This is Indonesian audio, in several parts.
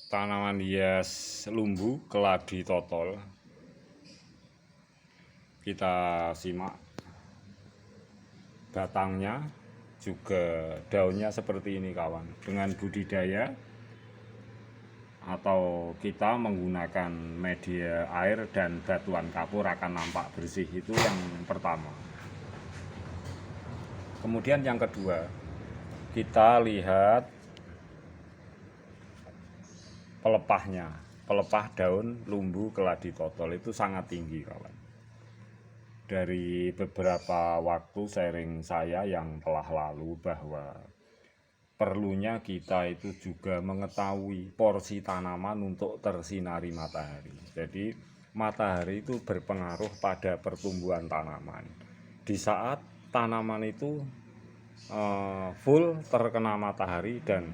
Tanaman hias lumbu keladi totol. Kita simak batangnya, juga daunnya seperti ini kawan. Dengan budidaya atau kita menggunakan media air dan batuan kapur akan nampak bersih. Itu yang pertama. Kemudian yang kedua, kita lihat pelepahnya. Pelepah daun lumbu keladi totol itu sangat tinggi kawan. Dari beberapa waktu sharing saya yang telah lalu bahwa perlunya kita itu juga mengetahui porsi tanaman untuk tersinari matahari. Jadi matahari itu berpengaruh pada pertumbuhan tanaman. Di saat tanaman itu full terkena matahari dan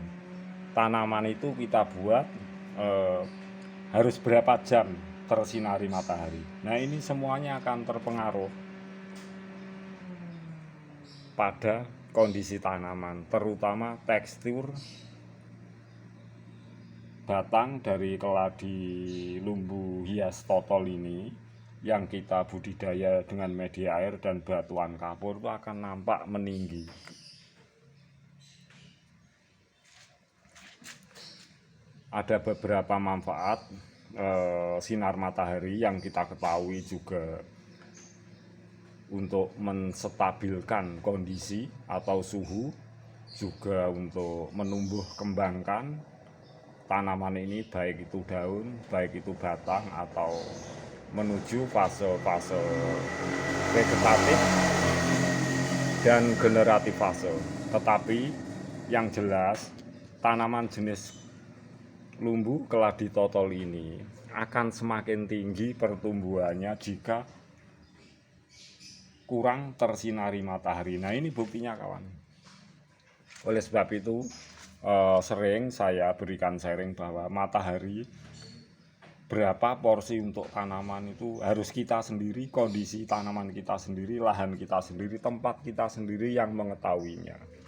tanaman itu kita buat harus berapa jam tersinari matahari. Nah, ini semuanya akan terpengaruh pada kondisi tanaman, terutama tekstur batang dari keladi lumbu hias totol ini yang kita budidaya dengan media air dan batuan kapur itu akan nampak meninggi. Ada beberapa manfaat sinar matahari yang kita ketahui juga untuk menstabilkan kondisi atau suhu, juga untuk menumbuh kembangkan tanaman ini, baik itu daun, baik itu batang, atau menuju fase-fase vegetatif dan generatif fase. Tetapi yang jelas tanaman jenis lumbu keladi totol ini akan semakin tinggi pertumbuhannya jika kurang tersinari matahari. Nah, ini buktinya kawan. Oleh sebab itu sering saya berikan sharing bahwa matahari berapa porsi untuk tanaman itu harus kita sendiri, kondisi tanaman kita sendiri, lahan kita sendiri, tempat kita sendiri yang mengetahuinya.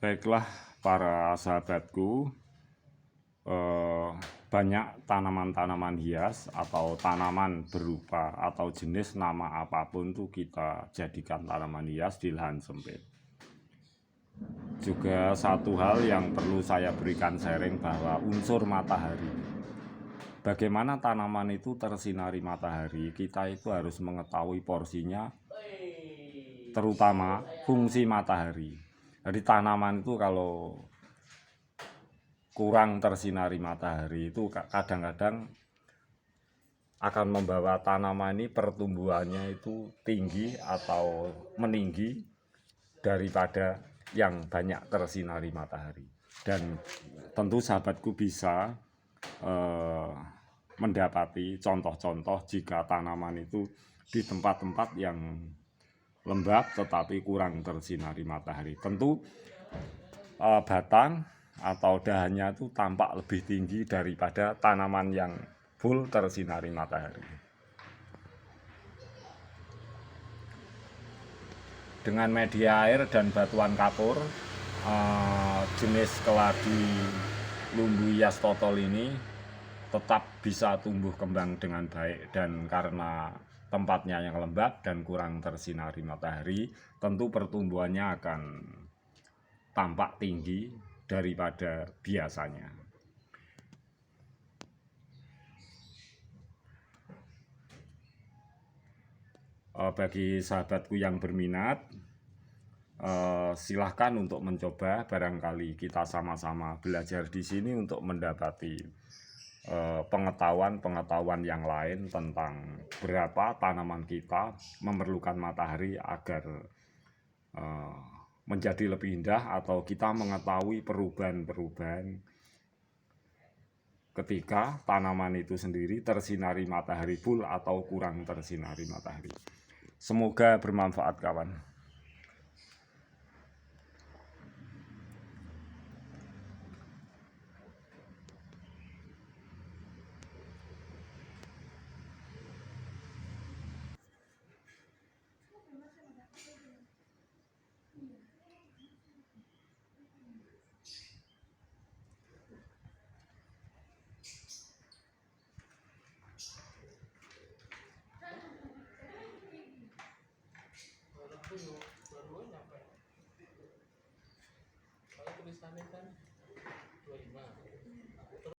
Baiklah para sahabatku, banyak tanaman-tanaman hias atau tanaman berupa atau jenis nama apapun tuh kita jadikan tanaman hias di lahan sempit. Juga satu hal yang perlu saya berikan sharing bahwa unsur matahari. Bagaimana tanaman itu tersinari matahari, kita itu harus mengetahui porsinya, terutama fungsi matahari. Jadi tanaman itu kalau kurang tersinari matahari itu kadang-kadang akan membawa tanaman ini pertumbuhannya itu tinggi atau meninggi daripada yang banyak tersinari matahari. Dan tentu sahabatku bisa mendapati contoh-contoh jika tanaman itu di tempat-tempat yang lembab tetapi kurang tersinari matahari. Tentu batang atau dahannya itu tampak lebih tinggi daripada tanaman yang full tersinari matahari. Dengan media air dan batuan kapur jenis keladi lumbu hias totol ini tetap bisa tumbuh kembang dengan baik, dan karena tempatnya yang lembab dan kurang tersinari matahari, tentu pertumbuhannya akan tampak tinggi daripada biasanya. Bagi sahabatku yang berminat, silahkan untuk mencoba. Barangkali kita sama-sama belajar di sini untuk mendapati pengetahuan-pengetahuan yang lain tentang berapa tanaman kita memerlukan matahari agar menjadi lebih indah, atau kita mengetahui perubahan-perubahan ketika tanaman itu sendiri tersinari matahari full atau kurang tersinari matahari. Semoga bermanfaat, kawan. Baru nyampe. Kalau tulisannya kan 25.